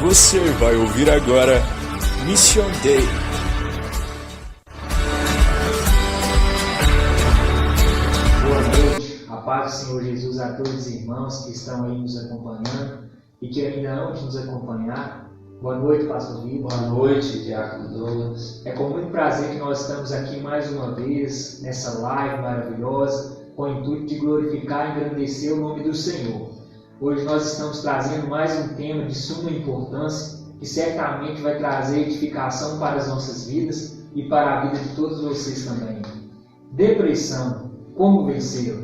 Você vai ouvir agora Mission Day. Boa noite, a paz do Senhor Jesus a todos os irmãos que estão aí nos acompanhando e que ainda hão de nos acompanhar. Boa noite, Pastor Vitor. Boa noite, Diácono Douglas. É com muito prazer que nós estamos aqui mais uma vez nessa live maravilhosa com o intuito de glorificar e engrandecer o nome do Senhor. Hoje nós estamos trazendo mais um tema de suma importância que certamente vai trazer edificação para as nossas vidas e para a vida de todos vocês também. Depressão, como vencê-la?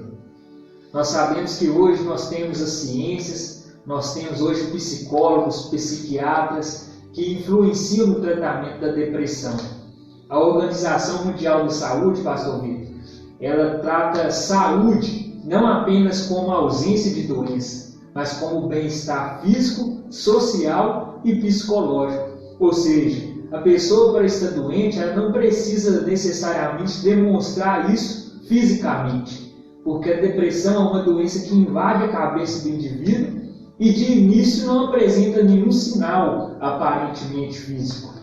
Nós sabemos que hoje nós temos as ciências, nós temos hoje psicólogos, psiquiatras que influenciam no tratamento da depressão. A Organização Mundial de Saúde, Pastor Vitor, ela trata saúde não apenas como ausência de doença, mas como bem-estar físico, social e psicológico. Ou seja, a pessoa para estar doente, ela não precisa necessariamente demonstrar isso fisicamente, porque a depressão é uma doença que invade a cabeça do indivíduo e de início não apresenta nenhum sinal aparentemente físico,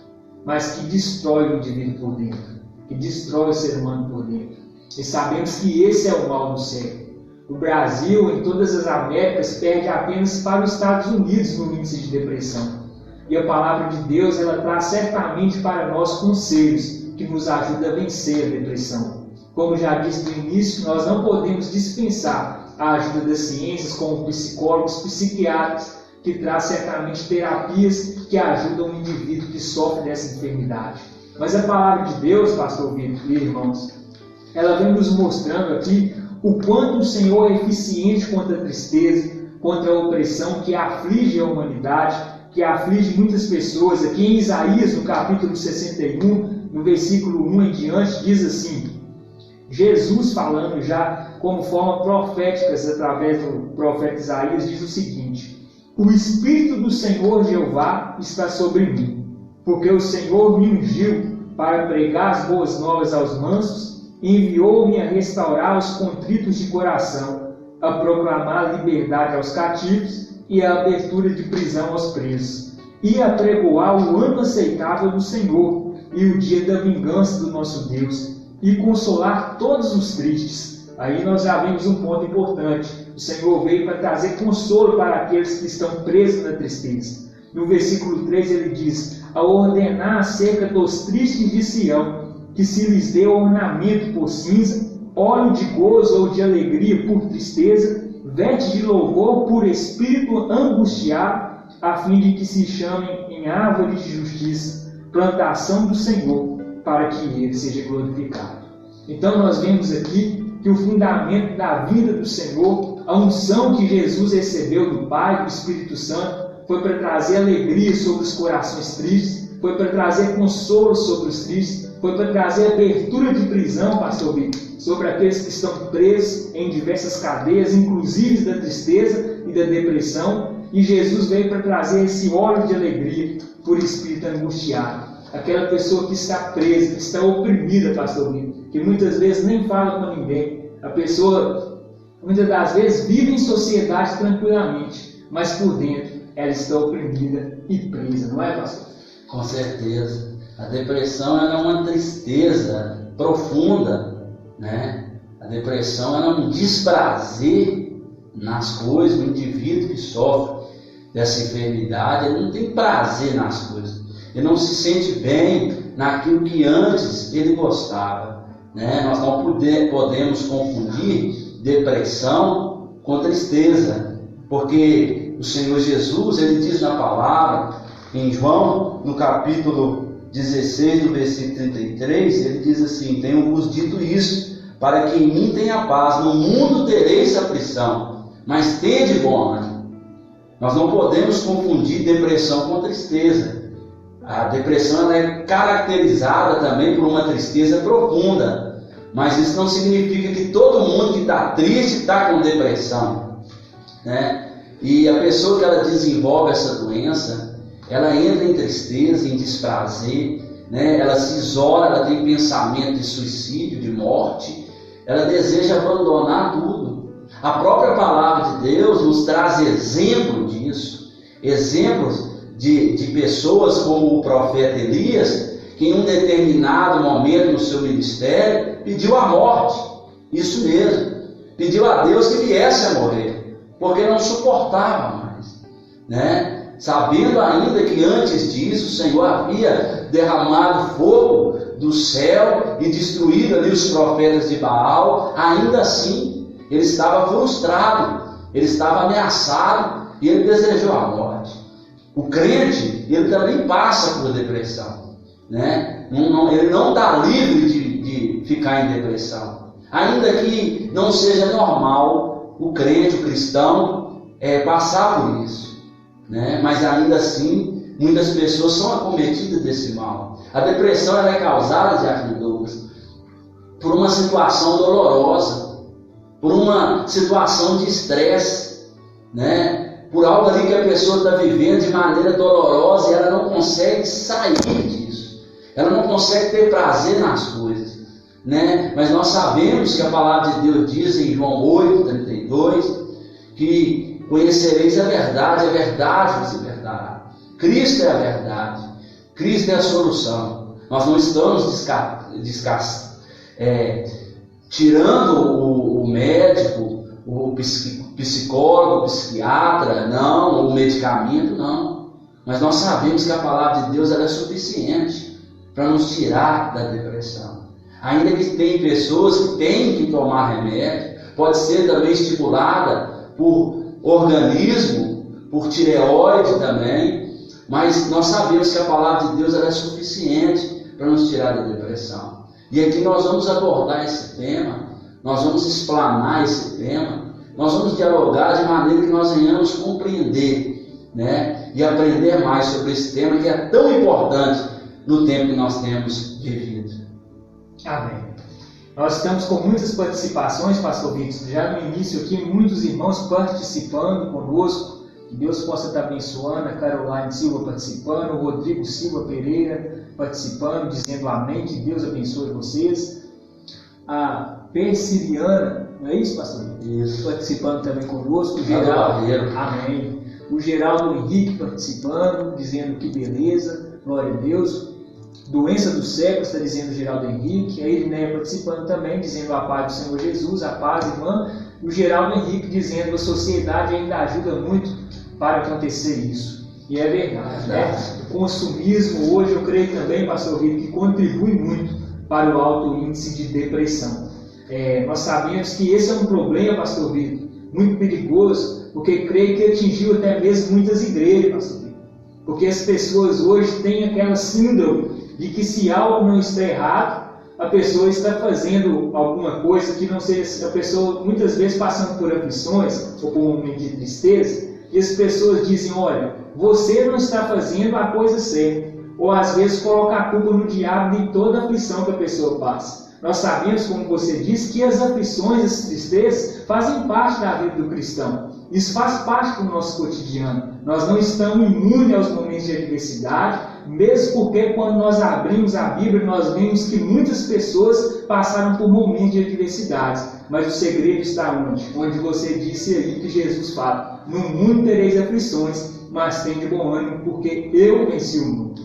mas que destrói o indivíduo por dentro, que destrói o ser humano por dentro. E sabemos que esse é o mal do século. O Brasil, em todas as Américas, perde apenas para os Estados Unidos no índice de depressão. E a palavra de Deus, ela traz certamente para nós conselhos que nos ajudam a vencer a depressão. Como já disse no início, nós não podemos dispensar a ajuda das ciências, como psicólogos, psiquiatras, que traz certamente terapias que ajudam o indivíduo que sofre dessa enfermidade. Mas a palavra de Deus, Pastor Vitor e irmãos, ela vem nos mostrando aqui o quanto o Senhor é eficiente contra a tristeza, contra a opressão que aflige a humanidade, que aflige muitas pessoas. Aqui em Isaías, no capítulo 61, no versículo 1 em diante, diz assim: Jesus, falando já como forma proféticas através do profeta Isaías, diz o seguinte: o Espírito do Senhor Jeová está sobre mim, porque o Senhor me ungiu para pregar as boas novas aos mansos, e enviou-me a restaurar os contritos de coração, a proclamar a liberdade aos cativos e a abertura de prisão aos presos, e a pregoar o ano aceitável do Senhor e o dia da vingança do nosso Deus, e consolar todos os tristes. Aí nós já vemos um ponto importante. O Senhor veio para trazer consolo para aqueles que estão presos na tristeza. No versículo 3 ele diz: a ordenar acerca dos tristes de Sião, que se lhes dê ornamento por cinza, óleo de gozo ou de alegria por tristeza, veste de louvor por espírito angustiado, a fim de que se chamem em árvore de justiça, plantação do Senhor, para que ele seja glorificado. Então nós vemos aqui que o fundamento da vida do Senhor, a unção que Jesus recebeu do Pai, do Espírito Santo, foi para trazer alegria sobre os corações tristes, foi para trazer consolo sobre os tristes, foi para trazer abertura de prisão, Pastor Vitor, sobre aqueles que estão presos em diversas cadeias, inclusive da tristeza e da depressão. E Jesus veio para trazer esse óleo de alegria por espírito angustiado. Aquela pessoa que está presa, que está oprimida, Pastor Vitor, que muitas vezes nem fala com ninguém. A pessoa, muitas das vezes, vive em sociedade tranquilamente, mas por dentro ela está oprimida e presa, não é, Pastor? Com certeza. A depressão é uma tristeza profunda, né? A depressão é um desprazer nas coisas. O indivíduo que sofre dessa enfermidade, ele não tem prazer nas coisas. Ele não se sente bem naquilo que antes ele gostava, né? Nós não podemos confundir depressão com tristeza, porque o Senhor Jesus, ele diz na palavra, em João, no capítulo 16, no versículo 33, ele diz assim: tenho-vos dito isso, para que em mim tenha paz. No mundo tereis aflição, mas tende bom ânimo. Nós não podemos confundir depressão com tristeza. A depressão ela é caracterizada também por uma tristeza profunda, mas isso não significa que todo mundo que está triste está com depressão, né? E a pessoa que ela desenvolve essa doença, ela entra em tristeza, em desprazer, né? Ela se isola, ela tem pensamento de suicídio, de morte, ela deseja abandonar tudo. A própria palavra de Deus nos traz exemplo disso, exemplos de pessoas como o profeta Elias, que em um determinado momento no seu ministério pediu a morte. Isso mesmo, pediu a Deus que viesse a morrer, porque não suportava mais, né? Sabendo ainda que antes disso o Senhor havia derramado fogo do céu e destruído ali os profetas de Baal, ainda assim ele estava frustrado, ele estava ameaçado e ele desejou a morte. O crente, ele também passa por depressão, né? Ele não está livre de ficar em depressão, ainda que não seja normal o crente, o cristão, passar por isso, né? Mas ainda assim, muitas pessoas são acometidas desse mal. A depressão ela é causada, Diácono Douglas, por uma situação dolorosa, por uma situação de estresse, né? Por algo ali que a pessoa está vivendo de maneira dolorosa e ela não consegue sair disso, ela não consegue ter prazer nas coisas, né? Mas nós sabemos que a palavra de Deus diz em João 8:32 que conhecereis a verdade vos libertará. Cristo é a verdade, Cristo é a solução. Nós não estamos tirando o médico, o psicólogo, o psiquiatra, não, o medicamento, não. Mas nós sabemos que a palavra de Deus ela é suficiente para nos tirar da depressão. Ainda que tem pessoas que têm que tomar remédio, pode ser também estimulada por organismo, por tireoide também, mas nós sabemos que a palavra de Deus ela é suficiente para nos tirar da depressão. E aqui nós vamos abordar esse tema, nós vamos explanar esse tema, nós vamos dialogar de maneira que nós venhamos compreender, né? E aprender mais sobre esse tema que é tão importante no tempo que nós temos vivido. Amém. Nós estamos com muitas participações, pastor Victor, já no início aqui, muitos irmãos participando conosco, que Deus possa estar abençoando, a Caroline Silva participando, o Rodrigo Silva Pereira participando, dizendo amém, que Deus abençoe vocês. A Persiliana, não é isso, pastor? Isso. Participando também conosco. O Geraldo, amém. O Geraldo Henrique participando, dizendo que beleza, glória a Deus. Doença do século, está dizendo o Geraldo Henrique. A Irineia participando também, dizendo a paz do Senhor Jesus, a paz, irmã. O Geraldo Henrique dizendo que a sociedade ainda ajuda muito para acontecer isso. E é verdade, né? O consumismo hoje, eu creio também, pastor Vitor, que contribui muito para o alto índice de depressão. Nós sabemos que esse é um problema, pastor Vitor, muito perigoso, porque creio que atingiu até mesmo muitas igrejas, pastor Vitor. Porque as pessoas hoje têm aquela síndrome de que se algo não está errado, a pessoa está fazendo alguma coisa que não seja, a pessoa muitas vezes passando por aflições ou por um momento de tristeza, e as pessoas dizem, olha, você não está fazendo a coisa certa, ou às vezes coloca a culpa no diabo de toda a aflição que a pessoa passa. Nós sabemos, como você disse, que as aflições, as tristezas fazem parte da vida do cristão. Isso faz parte do nosso cotidiano. Nós não estamos imunes aos momentos de adversidade, mesmo porque quando nós abrimos a Bíblia, nós vemos que muitas pessoas passaram por momentos de adversidades. Mas o segredo está onde? Onde você disse aí que Jesus fala, no mundo tereis aflições, mas tem de bom ânimo, porque eu venci o mundo.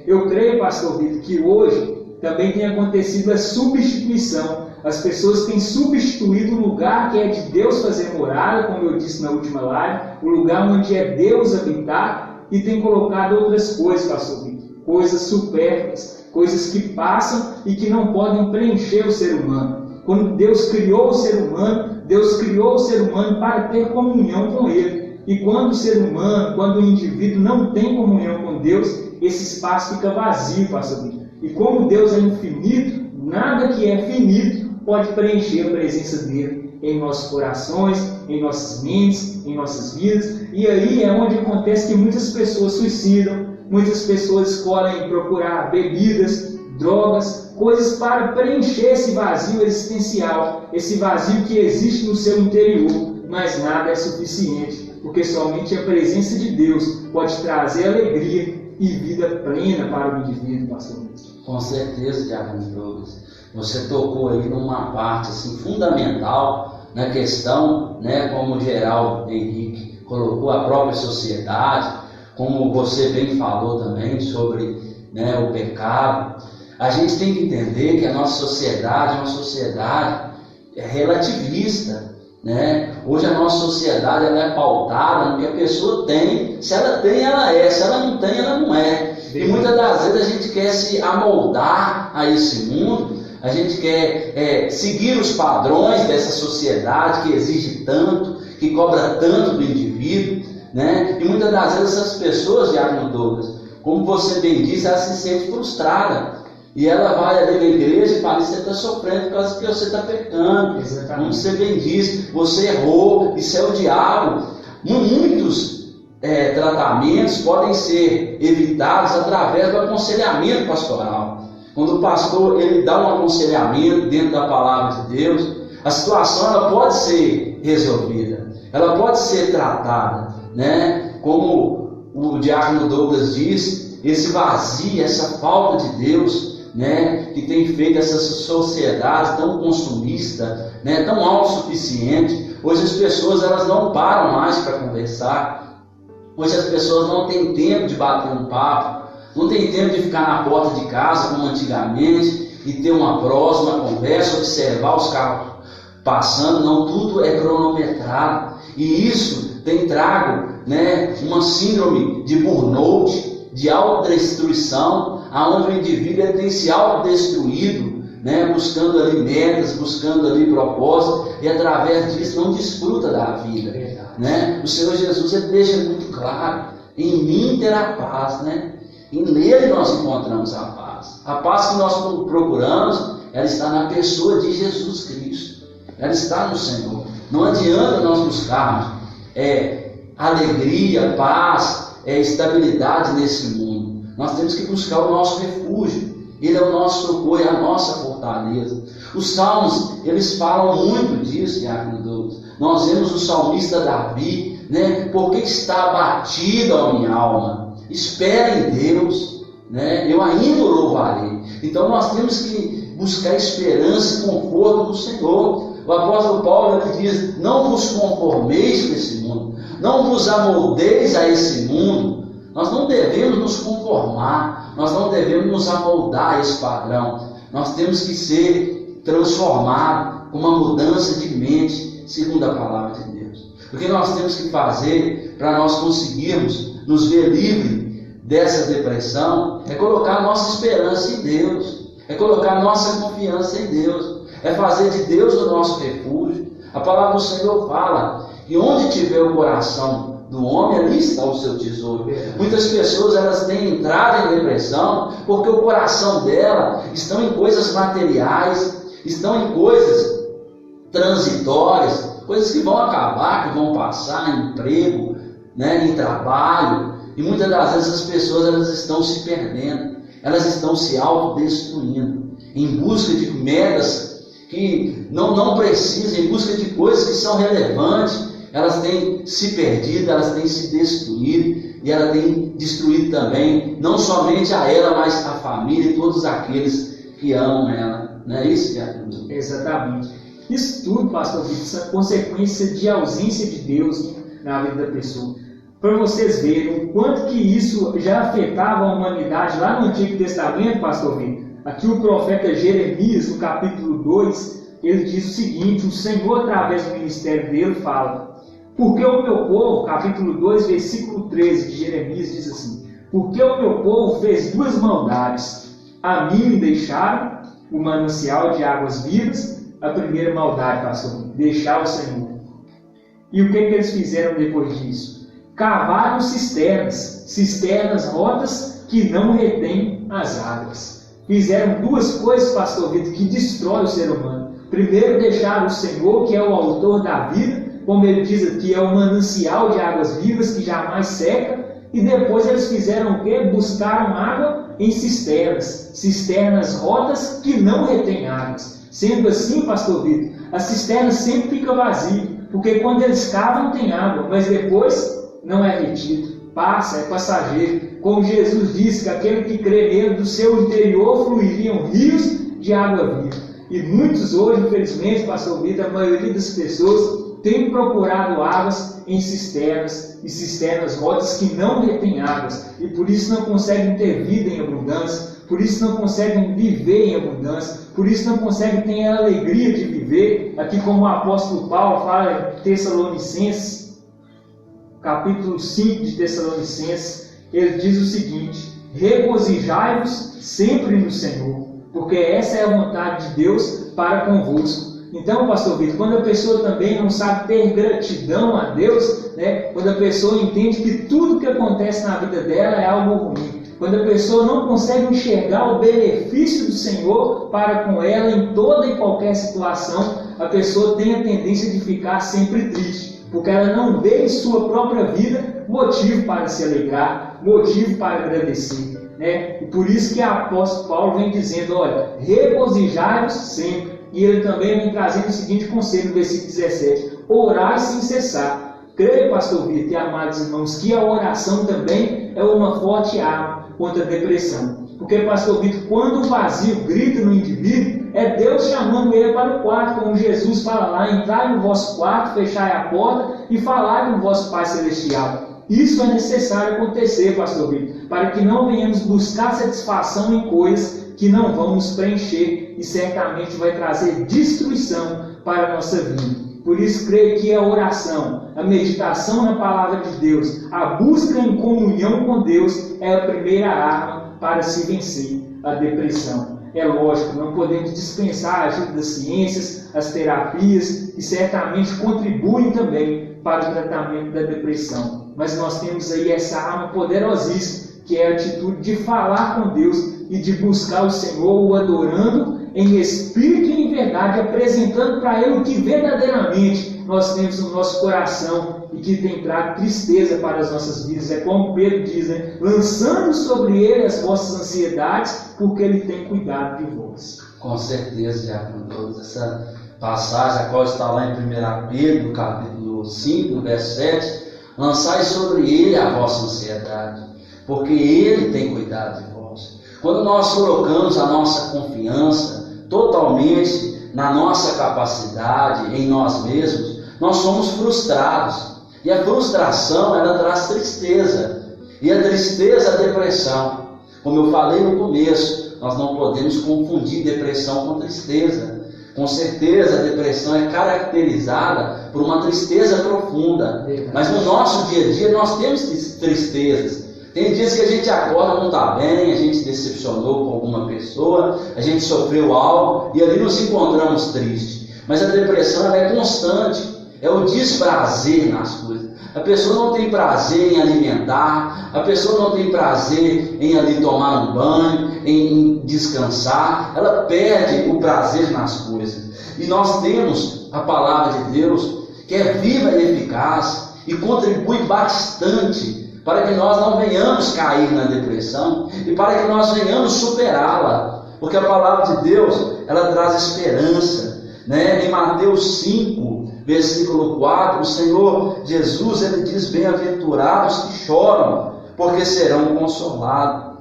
Eu creio, pastor Vitor, que hoje também tem acontecido a substituição. As pessoas têm substituído o lugar que é de Deus fazer morada, como eu disse na última live, o lugar onde é Deus habitar, e tem colocado outras coisas, pastor Vitor, coisas supérfluas, coisas que passam e que não podem preencher o ser humano. Quando Deus criou o ser humano, Deus criou o ser humano para ter comunhão com Ele. E quando o ser humano, quando o indivíduo não tem comunhão com Deus, esse espaço fica vazio, pastor Vitor. E como Deus é infinito, nada que é finito pode preencher a presença dele em nossos corações, em nossas mentes, em nossas vidas. E aí é onde acontece que muitas pessoas suicidam, muitas pessoas escolhem procurar bebidas, drogas, coisas para preencher esse vazio existencial, esse vazio que existe no seu interior, mas nada é suficiente, porque somente a presença de Deus pode trazer alegria e vida plena para o indivíduo, pastor. Com certeza, Diácono Douglas. Você tocou aí numa parte assim, fundamental na questão, né, como o Geraldo Henrique colocou, a própria sociedade, como você bem falou também sobre, né, o pecado, a gente tem que entender que a nossa sociedade é uma sociedade relativista, né? Hoje a nossa sociedade ela é pautada no que a pessoa tem. Se ela tem, ela é. Se ela não tem, ela não é. E muitas das vezes a gente quer se amoldar a esse mundo, a gente quer seguir os padrões dessa sociedade que exige tanto, que cobra tanto do indivíduo, né? E muitas das vezes essas pessoas, Diácono Douglas, como você bem disse, ela se sente frustrada. E ela vai ali na igreja e fala: você está sofrendo por causa que você está pecando. Exatamente. Como você bem disse, você errou, isso é o diabo. Muitos tratamentos podem ser evitados através do aconselhamento pastoral. Quando o pastor ele dá um aconselhamento dentro da palavra de Deus, a situação ela pode ser resolvida, ela pode ser tratada, né? Como o Diácono Douglas diz, esse vazio, essa falta de Deus, né, que tem feito essa sociedade tão consumista, né, tão autossuficiente. Hoje as pessoas elas não param mais para conversar. Hoje as pessoas não têm tempo de bater um papo, não tem tempo de ficar na porta de casa como antigamente e ter uma prosa, uma conversa, observar os carros passando. Não, tudo é cronometrado, e isso tem trago, né, uma síndrome de burnout, de autodestruição, aonde o indivíduo tem se autodestruído, né, buscando ali metas, buscando ali propósitos, e através disso não desfruta da vida, né? O Senhor Jesus ele deixa muito claro: em mim terá paz, né? E nele nós encontramos a paz. A paz que nós procuramos, ela está na pessoa de Jesus Cristo, ela está no Senhor. Não adianta nós buscarmos alegria, paz, estabilidade nesse mundo. Nós temos que buscar o nosso refúgio. Ele é o nosso socorro, é a nossa fortaleza. Os salmos, eles falam muito disso, Diácono Douglas. Nós vemos o salmista Davi, né? Porque está abatida a minha alma. Espera em Deus, né? Eu ainda o louvarei. Então nós temos que buscar esperança e conforto no Senhor. O apóstolo Paulo ele diz: não vos conformeis com esse mundo, não vos amoldeis a esse mundo. Nós não devemos nos conformar, nós não devemos nos amoldar a esse padrão. Nós temos que ser transformados com uma mudança de mente, segundo a palavra de Deus. O que nós temos que fazer para nós conseguirmos nos ver livres dessa depressão é colocar nossa esperança em Deus, é colocar nossa confiança em Deus, é fazer de Deus o nosso refúgio. A palavra do Senhor fala que onde tiver o coração do homem, ali está o seu tesouro. Muitas pessoas elas têm entrado em depressão porque o coração dela estão em coisas materiais, estão em coisas transitórias, coisas que vão acabar, que vão passar, em emprego, né, em trabalho. E muitas das vezes as pessoas elas estão se perdendo, elas estão se autodestruindo em busca de metas que não precisam, em busca de coisas que são relevantes. Elas têm se perdido, elas têm se destruído, e ela tem destruído também, não somente a ela, mas a família e todos aqueles que amam ela. Não é isso, Diácono? Exatamente. Isso tudo, pastor Vitor, é consequência de ausência de Deus na vida da pessoa. Para vocês verem o quanto que isso já afetava a humanidade lá no Antigo Testamento, pastor Vitor. Aqui o profeta Jeremias, no capítulo 2, ele diz o seguinte: o Senhor, através do ministério dele, fala: porque o meu povo, capítulo 2, versículo 13 de Jeremias, diz assim: porque o meu povo fez duas maldades, a mim me deixaram o manancial de águas vivas. A primeira maldade, pastor, deixar o Senhor. E o que eles fizeram depois disso? Cavaram cisternas rotas que não retêm as águas. Fizeram duas coisas, pastor Vitor, que destrói o ser humano. Primeiro, deixaram o Senhor, que é o autor da vida, como ele diz aqui, é o manancial de águas vivas que jamais seca. E depois eles fizeram o quê? Buscaram água em cisternas rotas que não retêm águas. Sendo assim, pastor Vitor, a cisterna sempre fica vazia, porque quando eles cavam tem água, mas depois não é retido, passa, é passageiro. Como Jesus disse, que aquele que crê nele, do seu interior fluiriam rios de água viva. E muitos hoje, infelizmente, pastor Vitor, a maioria das pessoas tem procurado águas em cisternas e cisternas rotas que não retêm águas, e por isso não conseguem ter vida em abundância, por isso não conseguem viver em abundância, por isso não conseguem ter a alegria de viver. Aqui, como o apóstolo Paulo fala em Tessalonicenses, capítulo 5 de Tessalonicenses, ele diz o seguinte: regozijai-vos sempre no Senhor, porque essa é a vontade de Deus para convosco. Então, pastor Vitor, quando a pessoa também não sabe ter gratidão a Deus, quando a pessoa entende que tudo que acontece na vida dela é algo ruim, quando a pessoa não consegue enxergar o benefício do Senhor para com ela em toda e qualquer situação, a pessoa tem a tendência de ficar sempre triste, porque ela não vê em sua própria vida motivo para se alegrar, motivo para agradecer. E por isso que o apóstolo Paulo vem dizendo: olha, regozijai-vos sempre. E ele também vem trazendo o seguinte conselho no versículo 17: orai sem cessar. Creio, pastor Vitor e amados irmãos, que a oração também é uma forte arma contra a depressão. Porque, pastor Vitor, quando o vazio grita no indivíduo, é Deus chamando ele para o quarto, como Jesus fala lá: entrai no vosso quarto, fechai a porta e falai com o vosso Pai Celestial. Isso é necessário acontecer, pastor Vitor, para que não venhamos buscar satisfação em coisas que não vão nos preencher e certamente vai trazer destruição para a nossa vida. Por isso, creio que a oração, a meditação na palavra de Deus, a busca em comunhão com Deus é a primeira arma para se vencer a depressão. É lógico, não podemos dispensar a ajuda das ciências, as terapias, que certamente contribuem também para o tratamento da depressão. Mas nós temos aí essa arma poderosíssima, que é a atitude de falar com Deus e de buscar o Senhor, o adorando em espírito e em verdade, apresentando para Ele o que verdadeiramente nós temos no nosso coração e que tem trago tristeza para as nossas vidas. É como Pedro diz, lançando sobre Ele as vossas ansiedades, porque Ele tem cuidado de vós. Com certeza, Diácono Douglas, essa passagem, a qual está lá em 1 Pedro, capítulo 5, no verso 7, lançai sobre Ele a vossa ansiedade, porque Ele tem cuidado de vós. Quando nós colocamos a nossa confiança totalmente na nossa capacidade, em nós mesmos, nós somos frustrados. E a frustração, ela traz tristeza. E a tristeza, a depressão. Como eu falei no começo, nós não podemos confundir depressão com tristeza. Com certeza, a depressão é caracterizada por uma tristeza profunda. Mas no nosso dia a dia, nós temos tristezas. Tem dias que a gente acorda, não está bem, a gente decepcionou com alguma pessoa, a gente sofreu algo e ali nos encontramos tristes. Mas a depressão, ela é constante, é o desprazer nas coisas. A pessoa não tem prazer em alimentar, a pessoa não tem prazer em ali tomar um banho, em descansar, ela perde o prazer nas coisas. E nós temos a palavra de Deus, que é viva e eficaz e contribui bastante para que nós não venhamos cair na depressão e para que nós venhamos superá-la, porque a palavra de Deus, ela traz esperança, Em Mateus 5, versículo 4, o Senhor Jesus, ele diz: bem-aventurados que choram, porque serão consolados,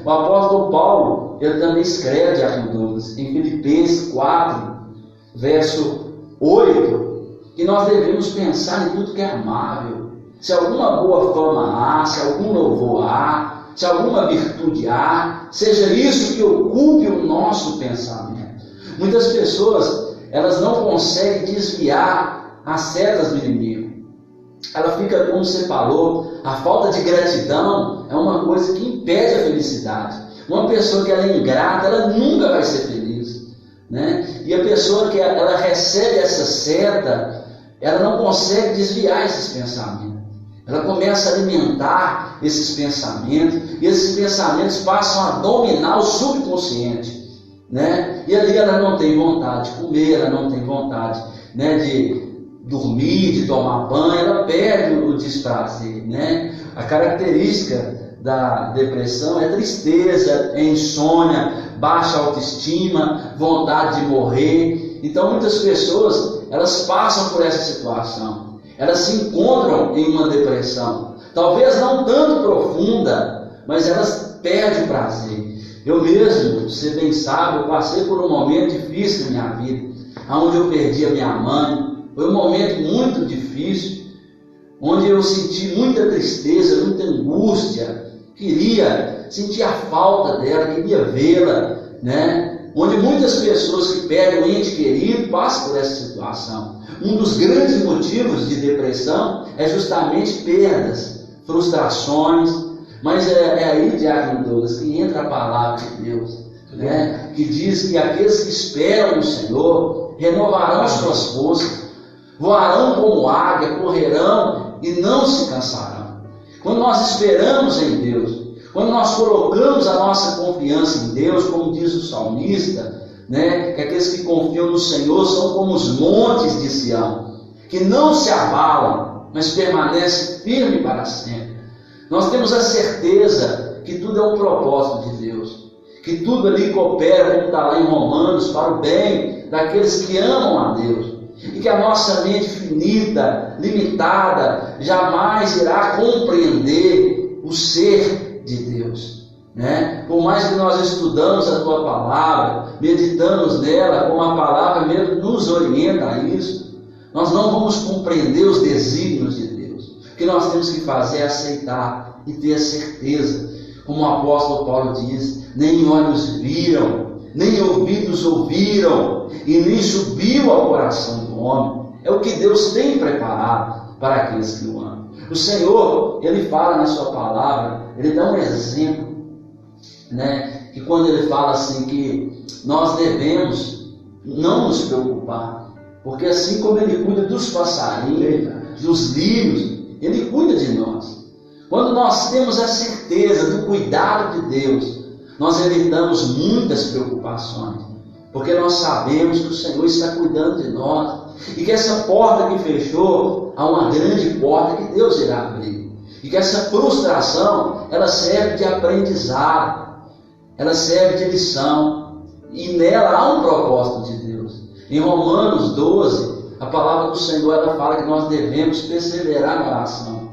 O apóstolo Paulo, ele também escreve, em Filipenses 4, verso 8, que nós devemos pensar em tudo que é amável, se alguma boa fama há, se algum louvor há, se alguma virtude há, seja isso que ocupe o nosso pensamento. Muitas pessoas, elas não conseguem desviar as setas do inimigo. Ela fica, como você falou, a falta de gratidão é uma coisa que impede a felicidade. Uma pessoa que ela é ingrata, ela nunca vai ser feliz, E a pessoa que ela recebe essa seta, ela não consegue desviar esses pensamentos. Ela começa a alimentar esses pensamentos, e esses pensamentos passam a dominar o subconsciente, E ali ela não tem vontade de comer, ela não tem vontade, de dormir, de tomar banho, ela perde o desprazer, A característica da depressão é tristeza, é insônia, baixa autoestima, vontade de morrer. Então muitas pessoas, elas passam por essa situação. Elas se encontram em uma depressão, talvez não tanto profunda, mas elas perdem o prazer. Eu mesmo, você bem sabe, eu passei por um momento difícil na minha vida, onde eu perdi a minha mãe, Foi um momento muito difícil, onde eu senti muita tristeza, muita angústia, sentir a falta dela, queria vê-la, né? Onde muitas pessoas que perdem um ente querido passam por essa situação. Um dos grandes motivos de depressão é justamente perdas, frustrações, mas é aí, Diácono Douglas, que entra a palavra de Deus, né? Que diz que aqueles que esperam no Senhor renovarão suas forças, voarão como águia, correrão e não se cansarão. Quando nós esperamos em Deus, quando nós colocamos a nossa confiança em Deus, como diz o salmista, né, que aqueles que confiam no Senhor são como os montes de Sião, que não se abalam, mas permanecem firmes para sempre. Nós temos a certeza que tudo é um propósito de Deus, que tudo ali coopera, como está lá em Romanos, para o bem daqueles que amam a Deus. E que a nossa mente finita, limitada, jamais irá compreender o ser de Deus, né? Por mais que nós estudamos a Tua Palavra, meditamos nela, como a Palavra mesmo nos orienta a isso, nós não vamos compreender os desígnios de Deus. O que nós temos que fazer é aceitar e ter a certeza, como o apóstolo Paulo diz: nem olhos viram, nem ouvidos ouviram, e nem subiu ao coração do homem. É o que Deus tem preparado para aqueles que o amam. O Senhor, Ele fala na sua palavra, Ele dá um exemplo, né? Que quando Ele fala assim, que nós devemos não nos preocupar, porque assim como Ele cuida dos passarinhos, dos lírios, Ele cuida de nós. Quando nós temos a certeza do cuidado de Deus, nós evitamos muitas preocupações, porque nós sabemos que o Senhor está cuidando de nós, e que essa porta que fechou, há uma grande porta que Deus irá abrir, e que essa frustração, ela serve de aprendizado, ela serve de lição, e nela há um propósito de Deus. Em Romanos 12, a palavra do Senhor, ela fala que nós devemos perseverar na oração,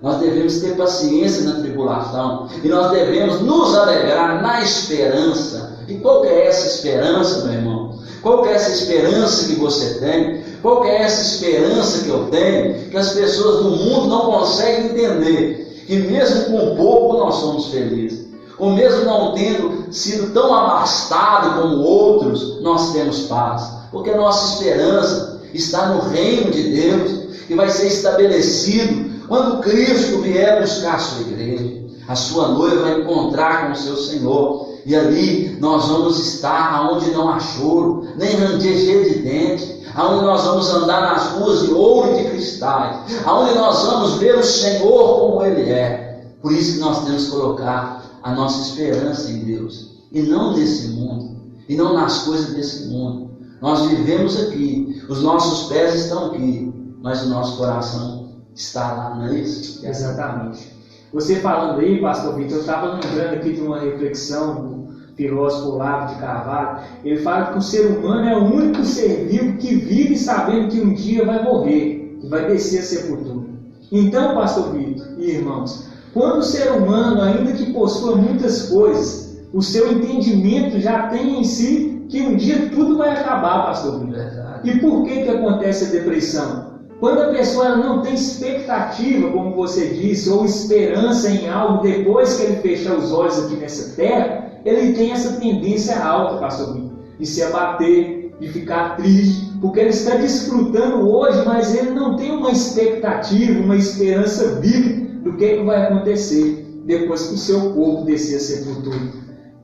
nós devemos ter paciência na tribulação, e nós devemos nos alegrar na esperança. E qual que é essa esperança, meu irmão? Qual que é essa esperança que você tem? Qual que é essa esperança que eu tenho? Que as pessoas do mundo não conseguem entender, que mesmo com pouco nós somos felizes, ou mesmo não tendo sido tão abastado como outros, nós temos paz, porque a nossa esperança está no reino de Deus, que vai ser estabelecido quando Cristo vier buscar a sua igreja. A sua noiva vai encontrar com o seu Senhor, e ali nós vamos estar onde não há choro, nem ranger de dentes, aonde nós vamos andar nas ruas de ouro e de cristais, aonde nós vamos ver o Senhor como Ele é. Por isso que nós temos que colocar a nossa esperança em Deus, e não nesse mundo, e não nas coisas desse mundo. Nós vivemos aqui, os nossos pés estão aqui, mas o nosso coração está lá, não é isso? Exatamente. Você falando aí, pastor Vitor, eu estava lembrando aqui de uma reflexão do filósofo Olavo de Carvalho. Ele fala que o ser humano é o único ser vivo que vive sabendo que um dia vai morrer, que vai descer a sepultura. Então, pastor Vitor e irmãos, quando o ser humano, ainda que possua muitas coisas, o seu entendimento já tem em si que um dia tudo vai acabar, pastor Vitor. E por que acontece a depressão? Quando a pessoa não tem expectativa, como você disse, ou esperança em algo depois que ele fechar os olhos aqui nessa terra, ele tem essa tendência alta, pastor Vitor, de se abater, de ficar triste, porque ele está desfrutando hoje, mas ele não tem uma expectativa, uma esperança viva do que vai acontecer depois que o seu corpo descer a sepultura.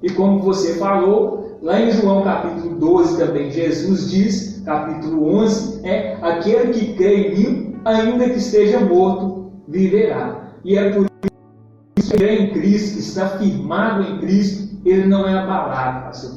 E como você falou, lá em João capítulo 12 também, Jesus diz, capítulo 11, aquele que crê em mim, ainda que esteja morto, viverá. E é por isso que crê em Cristo, que está firmado em Cristo, ele não é abalado, pastor.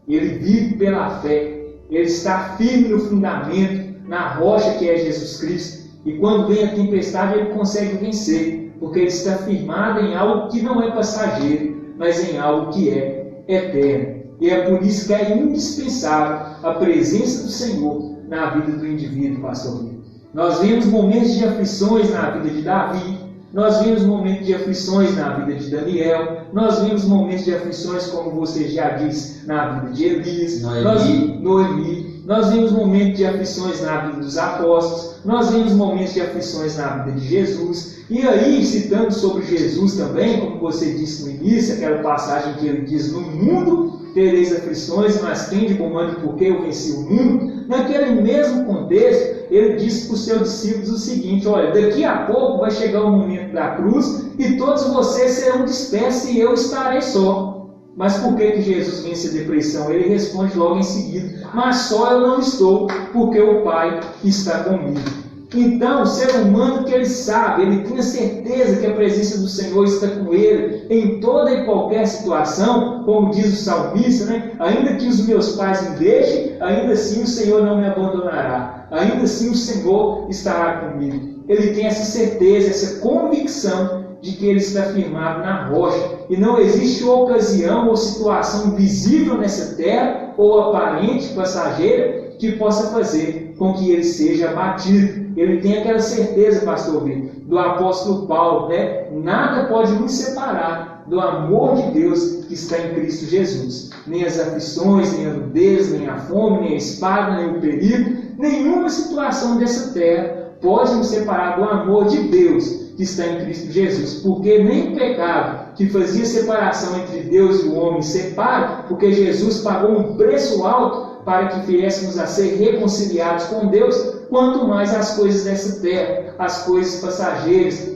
Ele vive pela fé, ele está firme no fundamento, na rocha que é Jesus Cristo. E quando vem a tempestade, ele consegue vencer, porque ele está firmado em algo que não é passageiro, mas em algo que é eterno. E é por isso que é indispensável a presença do Senhor na vida do indivíduo, pastor Vitor. Nós vemos momentos de aflições na vida de Davi, nós vemos momentos de aflições na vida de Daniel, nós vemos momentos de aflições, como você já disse, na vida de Elias, Noemi. Nós vimos momentos de aflições na vida dos apóstolos, nós vimos momentos de aflições na vida de Jesus. E aí, citando sobre Jesus também, como você disse no início, aquela passagem que ele diz: no mundo tereis aflições, mas tende bom ânimo, porque eu venci o mundo. Naquele mesmo contexto, ele disse para os seus discípulos o seguinte: olha, daqui a pouco vai chegar o momento da cruz e todos vocês serão dispersos e eu estarei só. Mas por que Jesus vence a depressão? Ele responde logo em seguida: mas só eu não estou, porque o Pai está comigo. Então, o ser humano que ele sabe, ele tem a certeza que a presença do Senhor está com ele em toda e qualquer situação, como diz o salmista, né? Ainda que os meus pais me deixem, ainda assim o Senhor não me abandonará. Ainda assim o Senhor estará comigo. Ele tem essa certeza, essa convicção de que ele está firmado na rocha. E não existe ocasião ou situação visível nessa terra, ou aparente, passageira, que possa fazer com que ele seja abatido. Ele tem aquela certeza, pastor Vitor, do apóstolo Paulo, né? Nada pode nos separar do amor de Deus que está em Cristo Jesus. Nem as aflições, nem a nudez, nem a fome, nem a espada, nem o perigo, nenhuma situação dessa terra pode nos separar do amor de Deus que está em Cristo Jesus, porque nem o pecado que fazia separação entre Deus e o homem separa, porque Jesus pagou um preço alto para que viéssemos a ser reconciliados com Deus, quanto mais as coisas dessa terra, as coisas passageiras,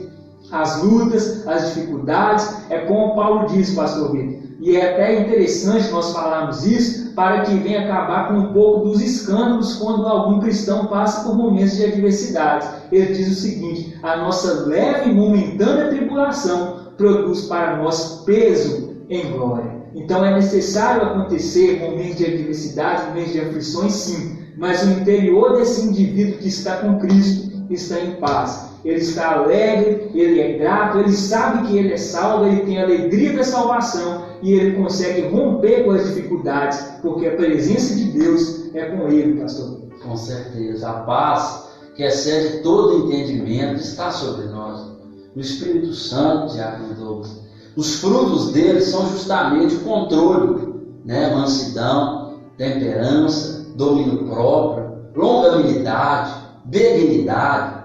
as lutas, as dificuldades. É como Paulo diz, pastor Vitor, e é até interessante nós falarmos isso, para que venha acabar com um pouco dos escândalos quando algum cristão passa por momentos de adversidades. Ele diz o seguinte: a nossa leve e momentânea tribulação produz para nós peso em glória. Então é necessário acontecer momentos de adversidade, momentos de aflições, sim, mas o interior desse indivíduo que está com Cristo está em paz. Ele está alegre, ele é grato, ele sabe que ele é salvo, ele tem a alegria da salvação e ele consegue romper com as dificuldades, porque a presença de Deus é com ele, pastor. Com certeza, a paz que excede todo entendimento está sobre nós. O Espírito Santo, Diácono Douglas, os frutos dele são justamente o controle, né? Mansidão, temperança, domínio próprio, longanimidade, benignidade.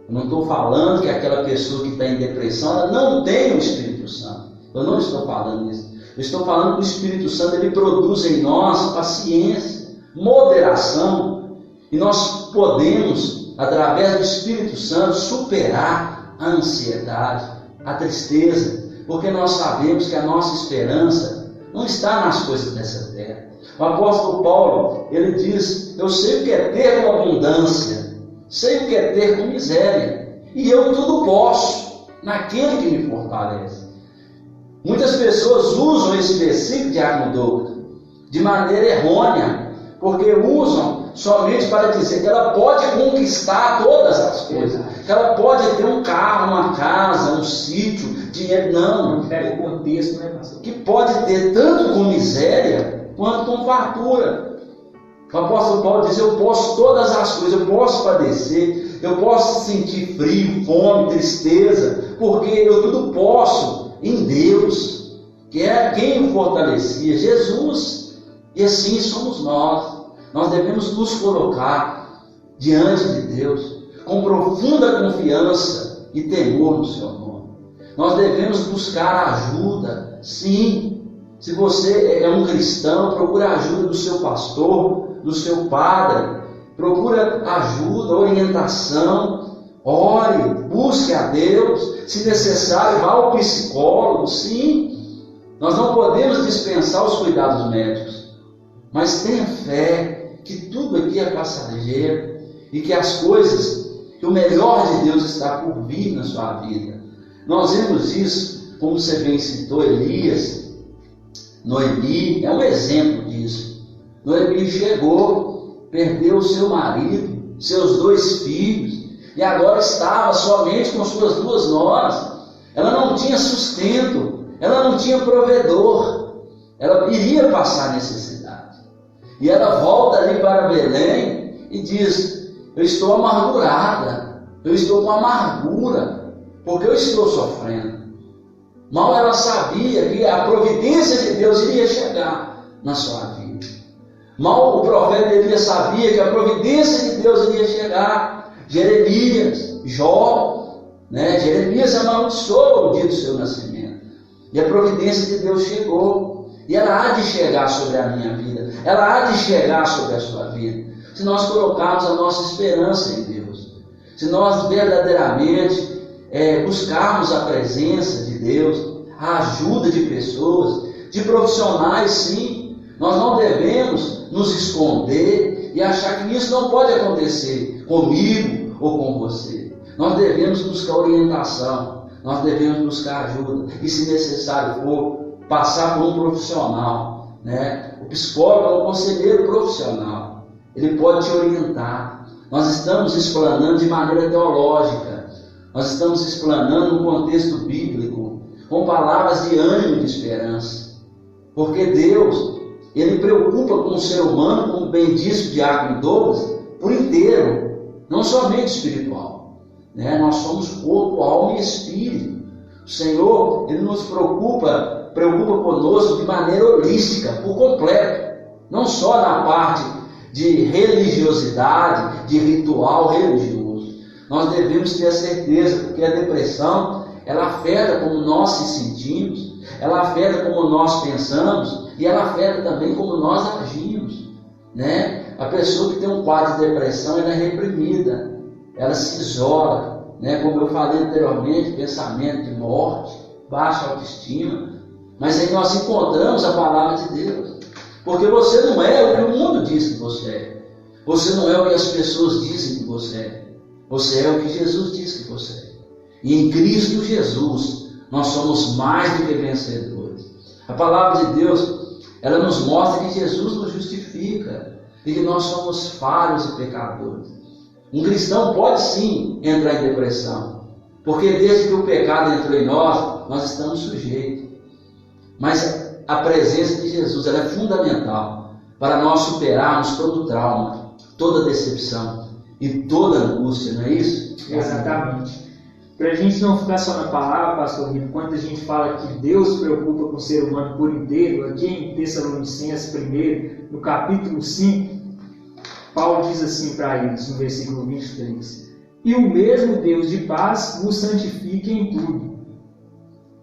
Eu não estou falando que aquela pessoa que está em depressão ela não tem o Espírito Santo. Eu não estou falando isso. Eu estou falando que o Espírito Santo ele produz em nós paciência, moderação, e nós podemos, através do Espírito Santo, superar a ansiedade, a tristeza, porque nós sabemos que a nossa esperança não está nas coisas dessa terra. O apóstolo Paulo, ele diz: eu sei o que é ter com abundância, sei o que é ter com miséria, e eu tudo posso naquele que me fortalece. Muitas pessoas usam esse versículo, Diácono Douglas, de maneira errônea, porque usam somente para dizer que ela pode conquistar todas as coisas, que ela pode ter um carro, uma casa, um sítio, dinheiro. Não pega o contexto, né, pastor? Que pode ter tanto com miséria quanto com fartura. O apóstolo Paulo diz: eu posso todas as coisas, eu posso padecer, eu posso sentir frio, fome, tristeza, porque eu tudo posso em Deus, que é quem o fortalecia, Jesus. E assim somos nós. Nós devemos nos colocar diante de Deus com profunda confiança e temor no seu nome. Nós devemos buscar ajuda, sim. Se você é um cristão, procure a ajuda do seu pastor, do seu padre, procura ajuda, orientação, ore, busque a Deus, se necessário, vá ao psicólogo, sim. Nós não podemos dispensar os cuidados médicos, mas tenha fé que tudo aqui é passageiro e que as coisas, que o melhor de Deus está por vir na sua vida. Nós vemos isso, como você bem citou, Elias, Noemi, é um exemplo disso. Noemi chegou, perdeu o seu marido, seus 2 filhos, e agora estava somente com suas 2 noras. Ela não tinha sustento, ela não tinha provedor, ela iria passar necessidade. E ela volta ali para Belém e diz: eu estou amargurada, eu estou com amargura, porque eu estou sofrendo. Mal ela sabia que a providência de Deus iria chegar na sua vida. Mal o profeta Elias sabia que a providência de Deus iria chegar. Jeremias, Jó, né? Jeremias amaldiçoou o dia do seu nascimento. E a providência de Deus chegou. E ela há de chegar sobre a minha vida. Ela há de chegar sobre a sua vida. Se nós colocarmos a nossa esperança em Deus. Se nós verdadeiramente buscarmos a presença de Deus, a ajuda de pessoas, de profissionais, sim. Nós não devemos nos esconder e achar que isso não pode acontecer comigo ou com você. Nós devemos buscar orientação, nós devemos buscar ajuda e, se necessário for, passar por um profissional, né? O psicólogo é um conselheiro profissional, ele pode te orientar. Nós estamos explanando de maneira teológica, nós estamos explanando no contexto bíblico, com palavras de ânimo e de esperança, porque Deus, Ele preocupa com o ser humano, como bem disse o diácono Douglas, por inteiro, não somente espiritual, né? Nós somos corpo, alma e espírito. O Senhor, Ele nos preocupa conosco de maneira holística, por completo, não só na parte de religiosidade, de ritual religioso. Nós devemos ter a certeza, porque a depressão, ela afeta como nós se sentimos, ela afeta como nós pensamos e ela afeta também como nós agimos, né? A pessoa que tem um quadro de depressão, ela é reprimida, ela se isola, né? Como eu falei anteriormente, pensamento de morte, baixa autoestima. Mas aí nós encontramos a palavra de Deus, porque você não é o que o mundo diz que você é, você não é o que as pessoas dizem que você é o que Jesus diz que você é. E em Cristo Jesus nós somos mais do que vencedores. A palavra de Deus, ela nos mostra que Jesus nos justifica e que nós somos falhos e pecadores. Um cristão pode sim entrar em depressão, porque desde que o pecado entrou em nós estamos sujeitos. Mas a presença de Jesus, ela é fundamental para nós superarmos todo trauma, toda decepção e toda angústia, não é isso? Exatamente. Para a gente não ficar só na palavra, pastor Rito, quando a gente fala que Deus se preocupa com o ser humano por inteiro, aqui em Tessalonicenses 1, no capítulo 5, Paulo diz assim para eles, no versículo 23: E o mesmo Deus de paz vos santifique em tudo,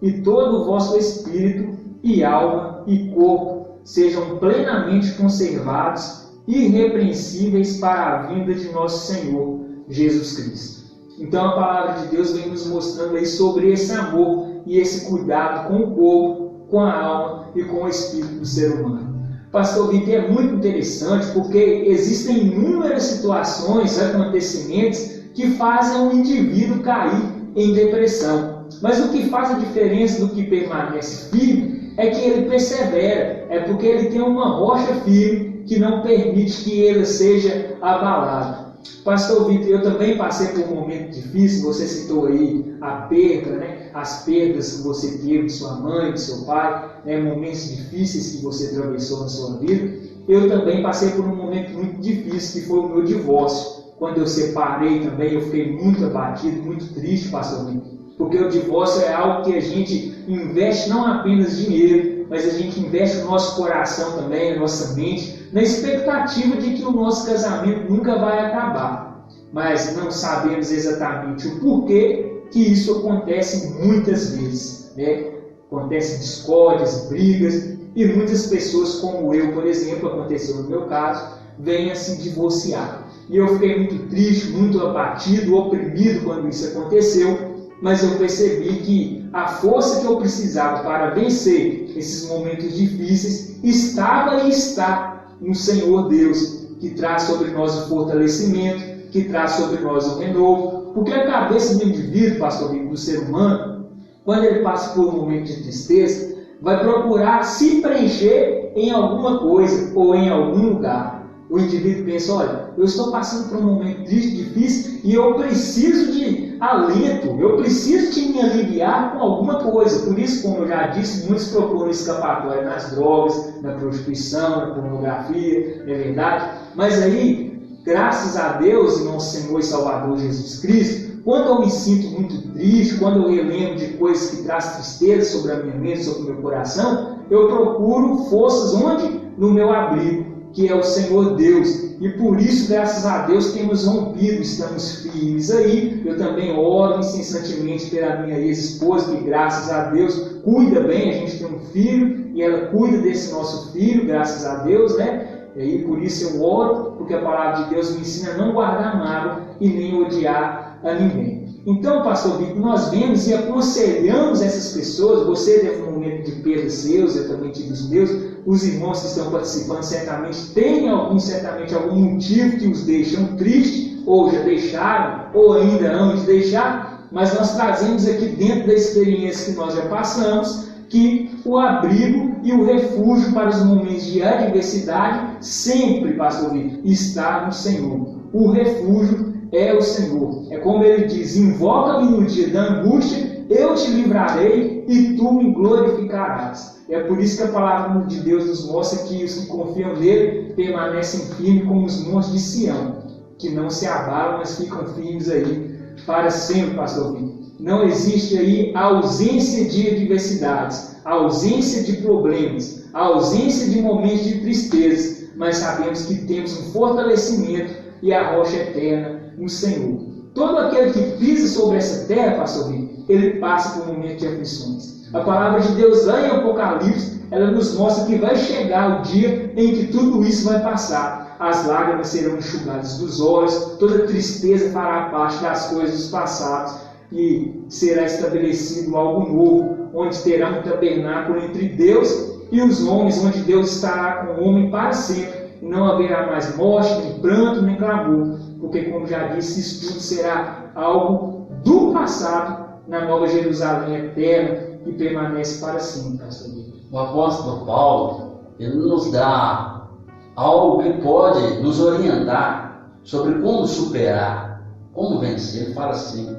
e todo o vosso espírito, e alma, e corpo, sejam plenamente conservados, irrepreensíveis para a vinda de nosso Senhor Jesus Cristo. Então a palavra de Deus vem nos mostrando aí sobre esse amor e esse cuidado com o corpo, com a alma e com o espírito do ser humano. Pastor Vitor, é muito interessante porque existem inúmeras situações, acontecimentos que fazem o indivíduo cair em depressão. Mas o que faz a diferença do que permanece firme é que ele persevera, é porque ele tem uma rocha firme que não permite que ele seja abalado. Pastor Vitor, eu também passei por um momento difícil, você citou aí a perda, né? As perdas que você teve de sua mãe, de seu pai, né? Momentos difíceis que você atravessou na sua vida. Eu também passei por um momento muito difícil, que foi o meu divórcio. Quando eu separei também, eu fiquei muito abatido, muito triste, pastor Vitor. Porque o divórcio é algo que a gente investe não apenas dinheiro, mas a gente investe o nosso coração também, a nossa mente, na expectativa de que o nosso casamento nunca vai acabar. Mas não sabemos exatamente o porquê que isso acontece muitas vezes, né? Acontecem discórdias, brigas, e muitas pessoas, como eu, por exemplo, aconteceu no meu caso, vêm a se divorciar. E eu fiquei muito triste, muito abatido, oprimido quando isso aconteceu. Mas eu percebi que a força que eu precisava para vencer esses momentos difíceis estava e está no Senhor Deus, que traz sobre nós o fortalecimento, que traz sobre nós o renovo. Porque a cabeça do indivíduo, pastor Rico, do ser humano, quando ele passa por um momento de tristeza, vai procurar se preencher em alguma coisa ou em algum lugar. O indivíduo pensa, olha, eu estou passando por um momento triste, difícil, e eu preciso de alento, eu preciso de me aliviar com alguma coisa. Por isso, como eu já disse, muitos procuram escapatória nas drogas, na prostituição, na pornografia, não é verdade? Mas aí, graças a Deus, nosso Senhor e Salvador Jesus Cristo, quando eu me sinto muito triste, quando eu relembro de coisas que trazem tristeza sobre a minha mente, sobre o meu coração, eu procuro forças onde? No meu abrigo, que é o Senhor Deus. E por isso, graças a Deus, temos rompido, estamos firmes aí. Eu também oro incessantemente pela minha ex-esposa, que graças a Deus cuida bem. A gente tem um filho e ela cuida desse nosso filho, graças a Deus, né? E aí, por isso eu oro, porque a palavra de Deus me ensina a não guardar mágoa e nem odiar a ninguém. Então, pastor Vitor, nós vemos e aconselhamos essas pessoas. Você teve um momento de perda seus, eu também tive os meus. Os irmãos que estão participando certamente têm algum motivo que os deixam tristes, ou já deixaram, ou ainda hão de deixar. Mas nós trazemos aqui dentro da experiência que nós já passamos, que o abrigo e o refúgio para os momentos de adversidade sempre, pastor Vitor, está no Senhor. O refúgio é o Senhor. É como ele diz: invoca-me no dia da angústia, eu te livrarei e tu me glorificarás. É por isso que a palavra de Deus nos mostra que os que confiam nele permanecem firmes como os montes de Sião, que não se abalam, mas ficam firmes aí para sempre, pastor Vitor. Não existe aí a ausência de adversidades, a ausência de problemas, a ausência de momentos de tristeza, mas sabemos que temos um fortalecimento e a rocha eterna no Senhor. Todo aquele que pisa sobre essa terra, pastor Vitor, ele passa por um momento de aflições. A palavra de Deus lá em Apocalipse, ela nos mostra que vai chegar o dia em que tudo isso vai passar. As lágrimas serão enxugadas dos olhos, toda tristeza fará parte das coisas dos passados e será estabelecido algo novo, onde terá um tabernáculo entre Deus e os homens, onde Deus estará com o homem para sempre. E não haverá mais morte, nem pranto, nem clamor, porque, como já disse, isso tudo será algo do passado na Nova Jerusalém eterna, que permanece para sempre, pastor Vitor. O apóstolo Paulo, ele nos dá algo que pode nos orientar sobre como superar, como vencer. Ele fala assim: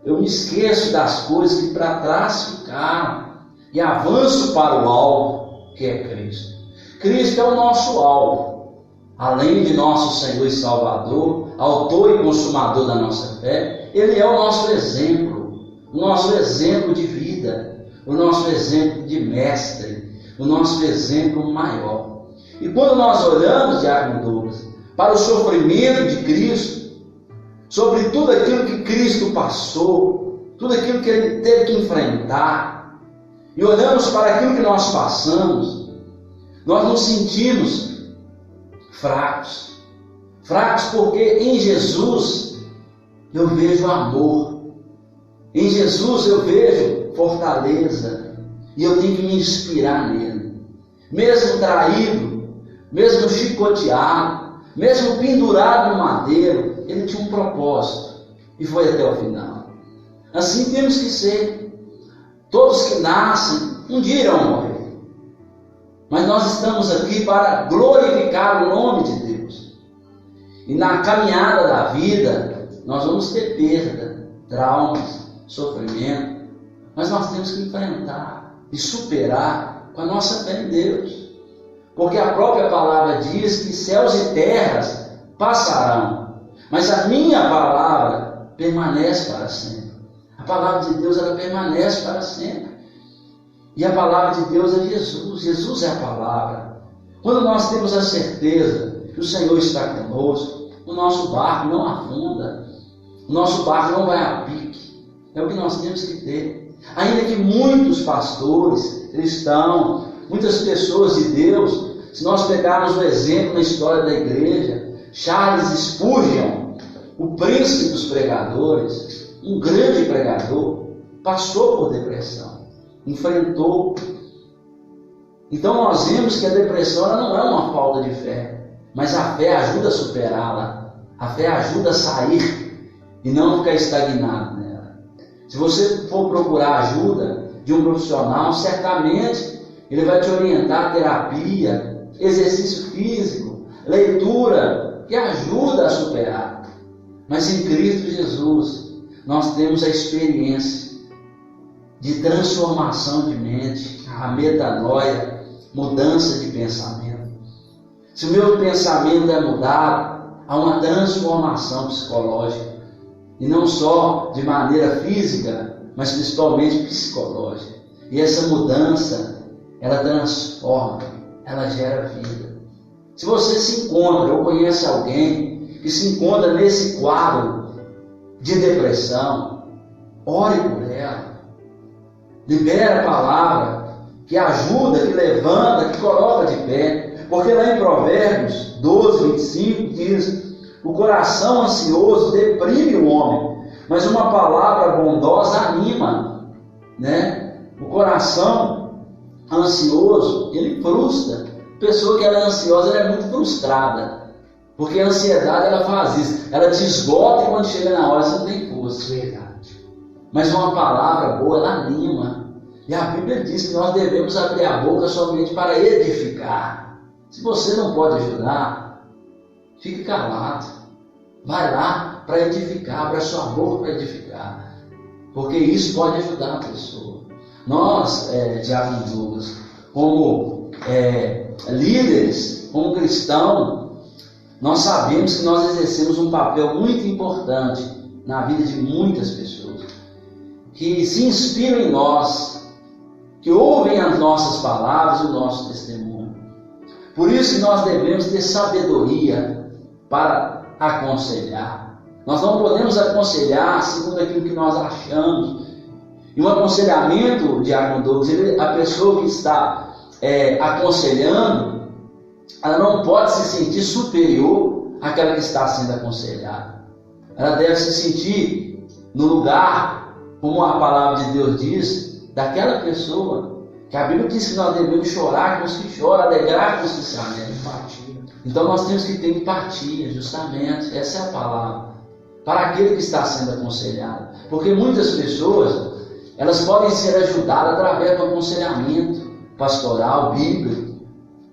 eu me esqueço das coisas que para trás ficaram e avanço para o alvo, que é Cristo. Cristo é o nosso alvo. Além de nosso Senhor e Salvador, autor e consumador da nossa fé, Ele é o nosso exemplo de vida, o nosso exemplo de mestre, o nosso exemplo maior. E quando nós olhamos, Diácono Douglas, para o sofrimento de Cristo, sobre tudo aquilo que Cristo passou, tudo aquilo que Ele teve que enfrentar, e olhamos para aquilo que nós passamos, nós nos sentimos fracos porque em Jesus eu vejo amor, em Jesus eu vejo fortaleza, e eu tenho que me inspirar nele. Mesmo traído, mesmo chicoteado, mesmo pendurado no madeiro, ele tinha um propósito e foi até o final. Assim temos que ser. Todos que nascem um dia irão morrer, mas nós estamos aqui para glorificar o nome de Deus. E na caminhada da vida nós vamos ter perda, traumas, sofrimento, mas nós temos que enfrentar e superar com a nossa fé em Deus, porque a própria palavra diz que céus e terras passarão, mas a minha palavra permanece para sempre. A palavra de Deus, ela permanece para sempre, e a palavra de Deus é Jesus. Jesus é a palavra. Quando nós temos a certeza que o Senhor está conosco, o nosso barco não afunda, o nosso barco não vai a pique. É o que nós temos que ter. Ainda que muitos pastores, cristãos, muitas pessoas de Deus, se nós pegarmos o exemplo na história da igreja, Charles Spurgeon, o príncipe dos pregadores, um grande pregador, passou por depressão, enfrentou. Então nós vemos que a depressão ela não é uma falta de fé, mas a fé ajuda a superá-la, a fé ajuda a sair e não ficar estagnado nela. Se você for procurar ajuda de um profissional, certamente ele vai te orientar a terapia, exercício físico, leitura, que ajuda a superar. Mas em Cristo Jesus nós temos a experiência de transformação de mente, a metanoia, mudança de pensamento. Se o meu pensamento é mudado, há uma transformação psicológica, e não só de maneira física, mas principalmente psicológica. E essa mudança, ela transforma, ela gera vida. Se você se encontra ou conhece alguém que se encontra nesse quadro de depressão, ore por ela. Libera a palavra que ajuda, que levanta, que coloca de pé. Porque lá em Provérbios 12, 25 diz: o coração ansioso deprime o homem, mas uma palavra bondosa anima, né? O coração ansioso, ele frustra. A pessoa que ela é ansiosa, ela é muito frustrada, porque a ansiedade, ela faz isso, ela te esgota e quando chega na hora você não tem força. Verdade. Mas uma palavra boa, ela anima. E a Bíblia diz que nós devemos abrir a boca somente para edificar. Se você não pode ajudar, fique calado. Vai lá para edificar, abra sua boca para edificar. Porque isso pode ajudar a pessoa. Nós, Diácono Douglas, como líderes, como cristãos, nós sabemos que nós exercemos um papel muito importante na vida de muitas pessoas, que se inspiram em nós, que ouvem as nossas palavras e o nosso testemunho. Por isso que nós devemos ter sabedoria para aconselhar. Nós não podemos aconselhar segundo aquilo que nós achamos. E um aconselhamento, Diácono Douglas, a pessoa que está aconselhando, ela não pode se sentir superior àquela que está sendo aconselhada. Ela deve se sentir no lugar, como a palavra de Deus diz, daquela pessoa, que a Bíblia diz que nós devemos chorar com os que choram, alegrar com os que se alegram. Então nós temos que ter empatia, justamente, essa é a palavra, para aquele que está sendo aconselhado. Porque muitas pessoas, elas podem ser ajudadas através do aconselhamento pastoral, bíblico,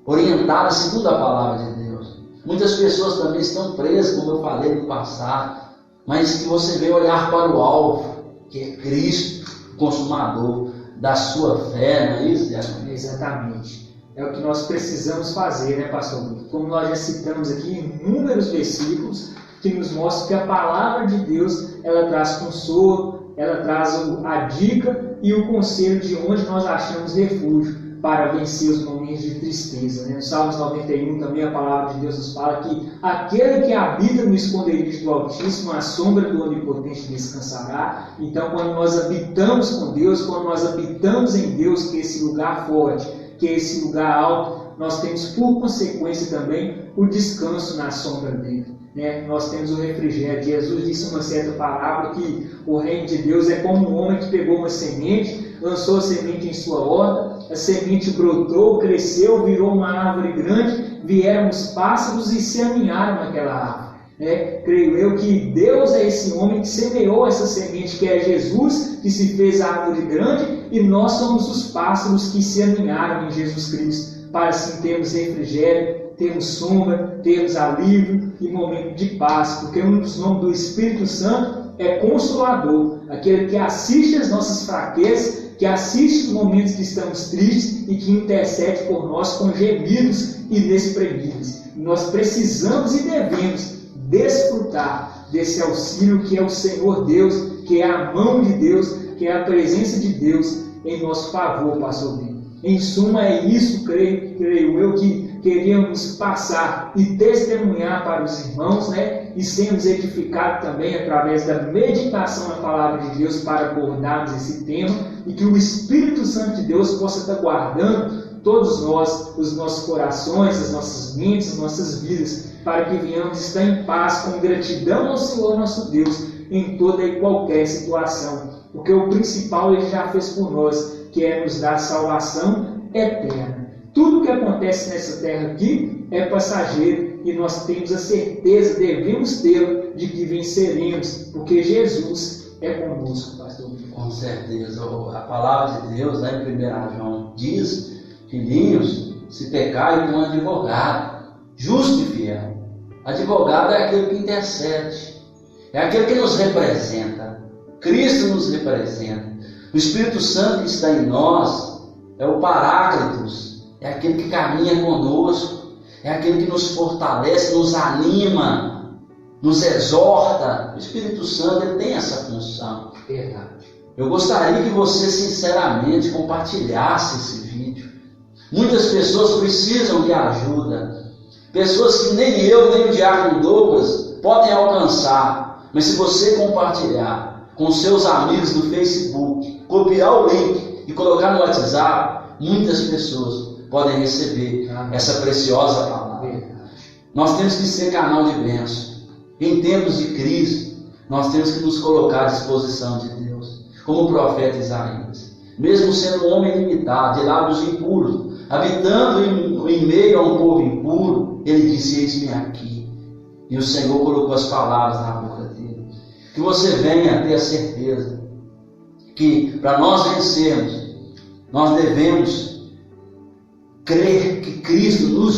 orientadas segundo a palavra de Deus. Muitas pessoas também estão presas, como eu falei no passado, mas que você vem olhar para o alvo, que é Cristo, o consumador da sua fé, não é isso, Diácono? Exatamente. É o que nós precisamos fazer, né, pastor? Como nós já citamos aqui inúmeros versículos que nos mostram que a palavra de Deus, ela traz consolo, ela traz a dica e o conselho de onde nós achamos refúgio para vencer os momentos de tristeza, né? No Salmos 91 também a palavra de Deus nos fala que aquele que habita no esconderijo do Altíssimo, a sombra do Onipotente descansará. Então, quando nós habitamos com Deus, quando nós habitamos em Deus, que é esse lugar forte, que é esse lugar alto, nós temos por consequência também o descanso na sombra dele, né? Nós temos o refrigério. Jesus disse uma certa parábola que o reino de Deus é como um homem que pegou uma semente, lançou a semente em sua horta, a semente brotou, cresceu, virou uma árvore grande, vieram os pássaros e se aninharam naquela árvore. Creio eu que Deus é esse homem que semeou essa semente, que é Jesus, que se fez a árvore grande, e nós somos os pássaros que se aninharam em Jesus Cristo, para assim termos refrigério, termos sombra, termos alívio e momento de paz, porque um dos nomes do Espírito Santo é Consolador, aquele que assiste às nossas fraquezas, que assiste os momentos que estamos tristes e que intercede por nós com gemidos inexprimíveis. Nós precisamos e devemos desfrutar desse auxílio que é o Senhor Deus, que é a mão de Deus, que é a presença de Deus em nosso favor, pastor Bino. Em suma, é isso, creio eu, que queríamos passar e testemunhar para os irmãos, né? E sermos edificados também através da meditação na palavra de Deus para abordarmos esse tema, e que o Espírito Santo de Deus possa estar guardando todos nós, os nossos corações, as nossas mentes, as nossas vidas, para que venhamos estar em paz, com gratidão ao Senhor nosso Deus, em toda e qualquer situação. Porque o principal Ele já fez por nós, que é nos dar salvação eterna. Tudo que acontece nessa terra aqui é passageiro, e nós temos a certeza, devemos ter, de que venceremos, porque Jesus é conosco, pastor. Com certeza. A palavra de Deus, lá em 1 João, diz: filhinhos, se pecai com um advogado, justo e fiel. Advogado é aquele que intercede, é aquele que nos representa. Cristo nos representa. O Espírito Santo que está em nós é o Paráclitos, é aquele que caminha conosco, é aquele que nos fortalece, nos anima, nos exorta. O Espírito Santo, ele tem essa função. Verdade. Eu gostaria que você sinceramente compartilhasse esse vídeo. Muitas pessoas precisam de ajuda, pessoas que nem eu, nem o diácono Douglas podem alcançar. Mas se você compartilhar com seus amigos no Facebook, copiar o link e colocar no WhatsApp, muitas pessoas podem receber essa preciosa palavra. Nós temos que ser canal de bênção. Em tempos de crise, nós temos que nos colocar à disposição de Deus, como o profeta Isaías. Mesmo sendo um homem limitado, de lábios impuros, habitando em meio a um povo impuro, ele disse: eis-me aqui. E o Senhor colocou as palavras na boca dele. Que você venha ter a certeza que, para nós vencermos, nós devemos crer que Cristo nos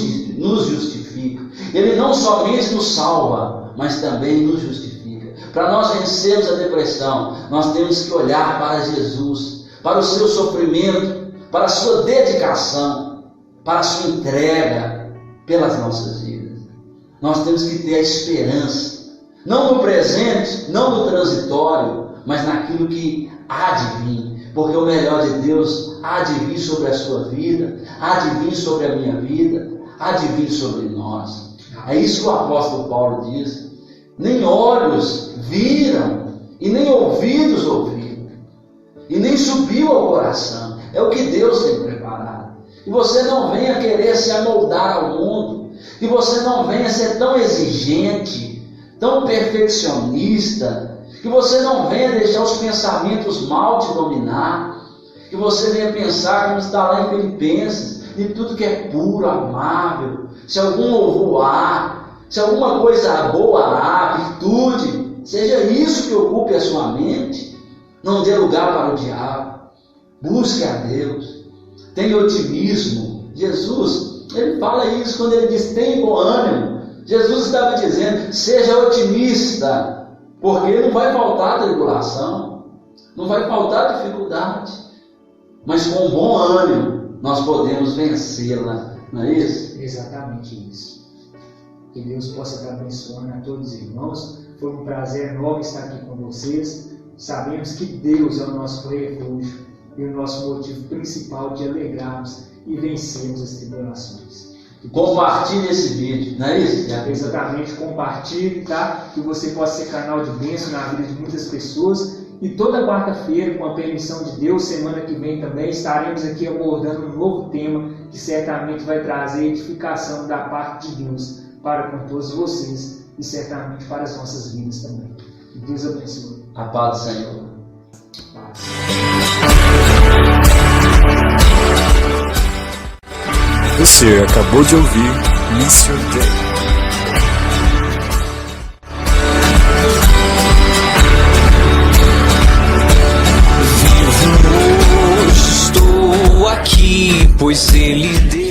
justifica. Ele não somente nos salva, mas também nos justifica. Para nós vencermos a depressão, nós temos que olhar para Jesus, para o seu sofrimento, para a sua dedicação, para a sua entrega pelas nossas vidas. Nós temos que ter a esperança, não no presente, não no transitório, mas naquilo que há de vir. Porque o melhor de Deus há de vir sobre a sua vida, há de vir sobre a minha vida, há de vir sobre nós. É isso que o apóstolo Paulo diz. Nem olhos viram, e nem ouvidos ouviram, e nem subiu ao coração. É o que Deus tem preparado. E você não venha querer se amoldar ao mundo, que você não venha ser tão exigente, tão perfeccionista, que você não venha deixar os pensamentos mal te dominar, que você venha pensar, como está lá em Filipenses, em tudo que é puro, amável, se algum louvor há, se alguma coisa boa há, virtude, seja isso que ocupe a sua mente. Não dê lugar para o diabo, busque a Deus, tenha otimismo. Jesus, ele fala isso quando ele diz: tem bom ânimo. Jesus estava dizendo: seja otimista, porque não vai faltar tribulação, não vai faltar dificuldade, mas com bom ânimo nós podemos vencê-la, não é isso? Exatamente isso. Que Deus possa estar abençoando a todos os irmãos. Foi um prazer enorme estar aqui com vocês. Sabemos que Deus é o nosso refúgio e o nosso motivo principal de alegrarmos e vencermos as tribulações. Compartilhe esse vídeo, não é isso? Exatamente, compartilhe, tá? Que você possa ser canal de bênção na vida de muitas pessoas. E toda quarta-feira, com a permissão de Deus, semana que vem também, estaremos aqui abordando um novo tema que certamente vai trazer edificação da parte de Deus para com todos vocês e certamente para as nossas vidas também. Que Deus abençoe. A paz do Senhor. Paz. Você acabou de ouvir Mission Day. Vivo hoje, estou aqui, pois Ele deu.